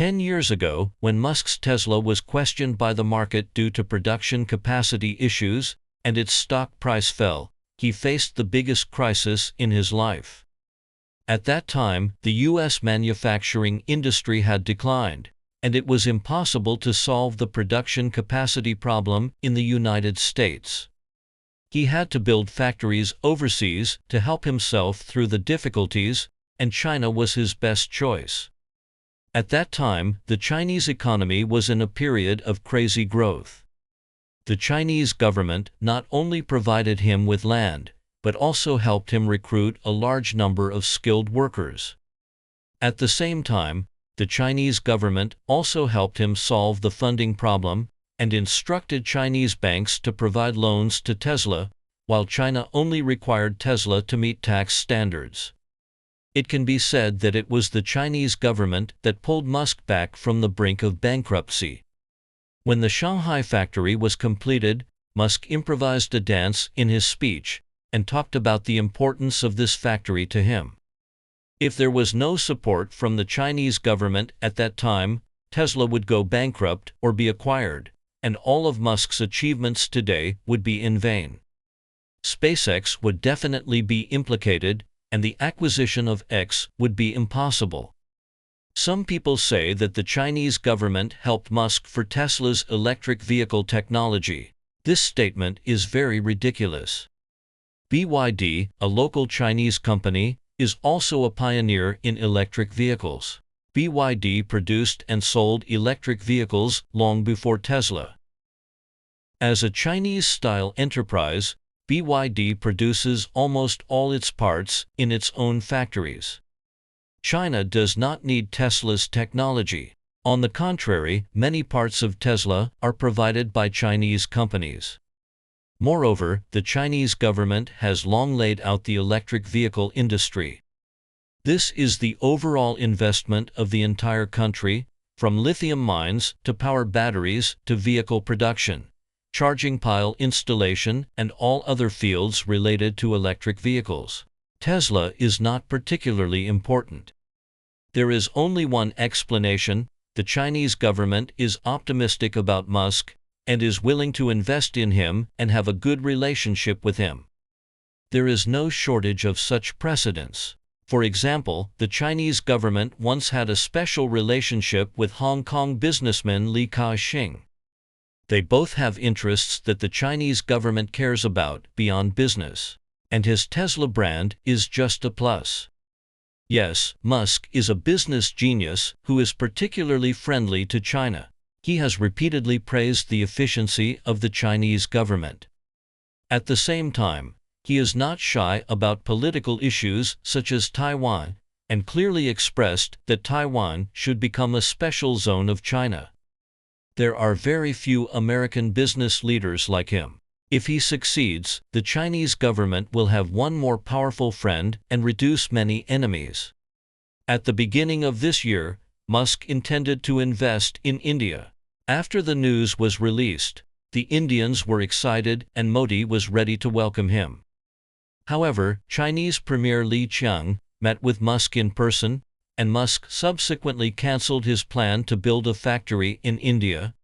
10 years ago, when Musk's Tesla was questioned by the market due to production capacity issues, and its stock price fell, he faced the biggest crisis in his life. At that time, the U.S. manufacturing industry had declined, and it was impossible to solve the production capacity problem in the United States. He had to build factories overseas to help himself through the difficulties, and China was his best choice. At that time, the Chinese economy was in a period of crazy growth. The Chinese government not only provided him with land, but also helped him recruit a large number of skilled workers. At the same time, the Chinese government also helped him solve the funding problem and instructed Chinese banks to provide loans to Tesla, while China only required Tesla to meet tax standards. It can be said that it was the Chinese government that pulled Musk back from the brink of bankruptcy. When the Shanghai factory was completed, Musk improvised a dance in his speech and talked about the importance of this factory to him. If there was no support from the Chinese government at that time, Tesla would go bankrupt or be acquired, and all of Musk's achievements today would be in vain. SpaceX would definitely be implicated, and the acquisition of X would be impossible. Some people say that the Chinese government helped Musk for Tesla's electric vehicle technology. This statement is very ridiculous. BYD, a local Chinese company, is also a pioneer in electric vehicles. BYD produced and sold electric vehicles long before Tesla. As a Chinese-style enterprise, BYD produces almost all its parts in its own factories. China does not need Tesla's technology. On the contrary, many parts of Tesla are provided by Chinese companies. Moreover, the Chinese government has long laid out the electric vehicle industry. This is the overall investment of the entire country, from lithium mines to power batteries to vehicle production, charging pile installation, and all other fields related to electric vehicles. Tesla is not particularly important. There is only one explanation: the Chinese government is optimistic about Musk and is willing to invest in him and have a good relationship with him. There is no shortage of such precedents. For example, the Chinese government once had a special relationship with Hong Kong businessman Li Ka-shing. They both have interests that the Chinese government cares about beyond business, and his Tesla brand is just a plus. Yes, Musk is a business genius who is particularly friendly to China. He has repeatedly praised the efficiency of the Chinese government. At the same time, he is not shy about political issues such as Taiwan, and clearly expressed that Taiwan should become a special zone of China. There are very few American business leaders like him. If he succeeds, the Chinese government will have one more powerful friend and reduce many enemies. At the beginning of this year, Musk intended to invest in India. After the news was released, the Indians were excited and Modi was ready to welcome him. However, Chinese Premier Li Qiang met with Musk in person, and Musk subsequently cancelled his plan to build a factory in India.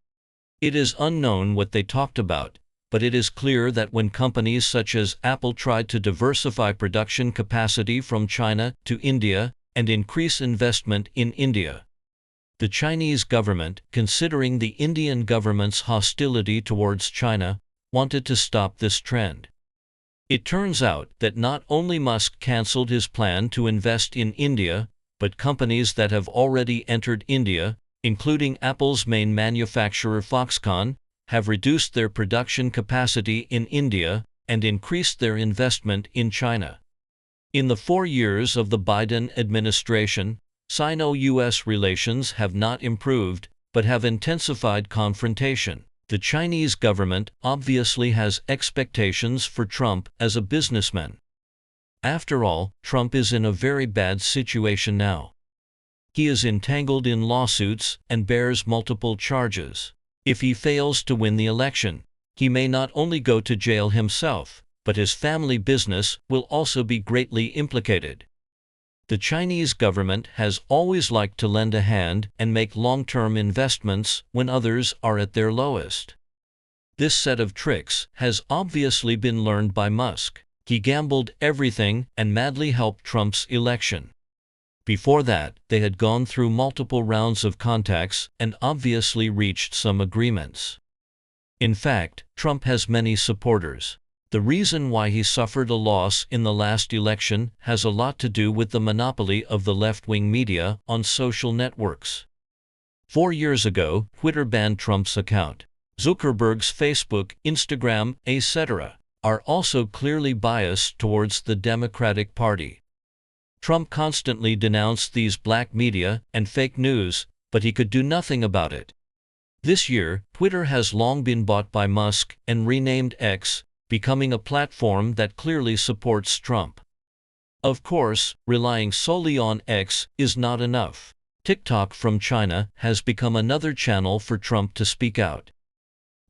It is unknown what they talked about, but it is clear that when companies such as Apple tried to diversify production capacity from China to India and increase investment in India, the Chinese government, considering the Indian government's hostility towards China, wanted to stop this trend. It turns out that not only Musk cancelled his plan to invest in India, but companies that have already entered India, including Apple's main manufacturer Foxconn, have reduced their production capacity in India and increased their investment in China. In the 4 years of the Biden administration, Sino-US relations have not improved, but have intensified confrontation. The Chinese government obviously has expectations for Trump as a businessman. After all, Trump is in a very bad situation now. He is entangled in lawsuits and bears multiple charges. If he fails to win the election, he may not only go to jail himself, but his family business will also be greatly implicated. The Chinese government has always liked to lend a hand and make long-term investments when others are at their lowest. This set of tricks has obviously been learned by Musk. He gambled everything and madly helped Trump's election. Before that, they had gone through multiple rounds of contacts and obviously reached some agreements. In fact, Trump has many supporters. The reason why he suffered a loss in the last election has a lot to do with the monopoly of the left-wing media on social networks. 4 years ago, Twitter banned Trump's account. Zuckerberg's Facebook, Instagram, etc. are also clearly biased towards the Democratic Party. Trump constantly denounced these black media and fake news, but he could do nothing about it. This year, Twitter has long been bought by Musk and renamed X, becoming a platform that clearly supports Trump. Of course, relying solely on X is not enough. TikTok from China has become another channel for Trump to speak out.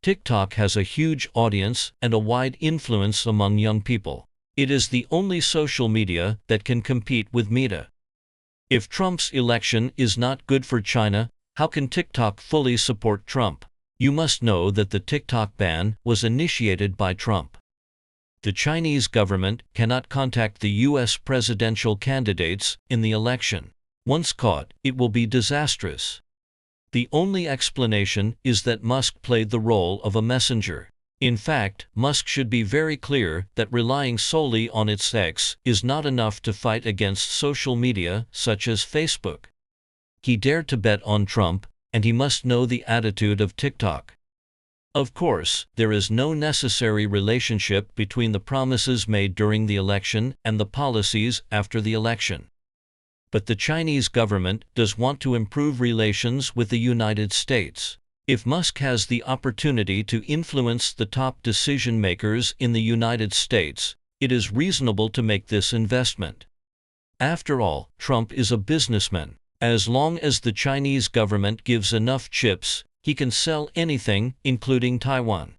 TikTok has a huge audience and a wide influence among young people. It is the only social media that can compete with Meta. If Trump's election is not good for China, how can TikTok fully support Trump? You must know that the TikTok ban was initiated by Trump. The Chinese government cannot contact the U.S. presidential candidates in the election. Once caught, it will be disastrous. The only explanation is that Musk played the role of a messenger. In fact, Musk should be very clear that relying solely on its X is not enough to fight against social media such as Facebook. He dared to bet on Trump, and he must know the attitude of TikTok. Of course, there is no necessary relationship between the promises made during the election and the policies after the election. But the Chinese government does want to improve relations with the United States. If Musk has the opportunity to influence the top decision-makers in the United States, it is reasonable to make this investment. After all, Trump is a businessman. As long as the Chinese government gives enough chips, he can sell anything, including Taiwan.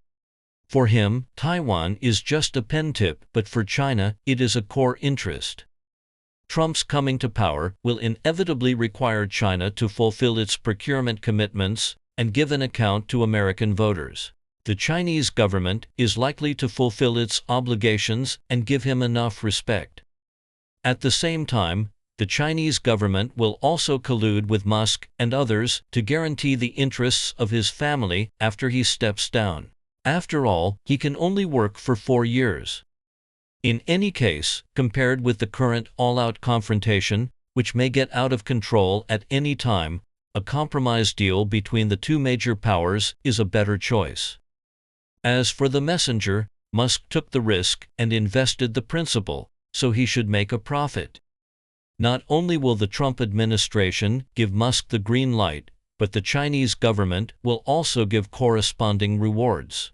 For him, Taiwan is just a pen tip, but for China, it is a core interest. Trump's coming to power will inevitably require China to fulfill its procurement commitments and give an account to American voters. The Chinese government is likely to fulfill its obligations and give him enough respect. At the same time, the Chinese government will also collude with Musk and others to guarantee the interests of his family after he steps down. After all, he can only work for 4 years. In any case, compared with the current all-out confrontation, which may get out of control at any time, a compromise deal between the two major powers is a better choice. As for the messenger, Musk took the risk and invested the principal, so he should make a profit. Not only will the Trump administration give Musk the green light, but the Chinese government will also give corresponding rewards.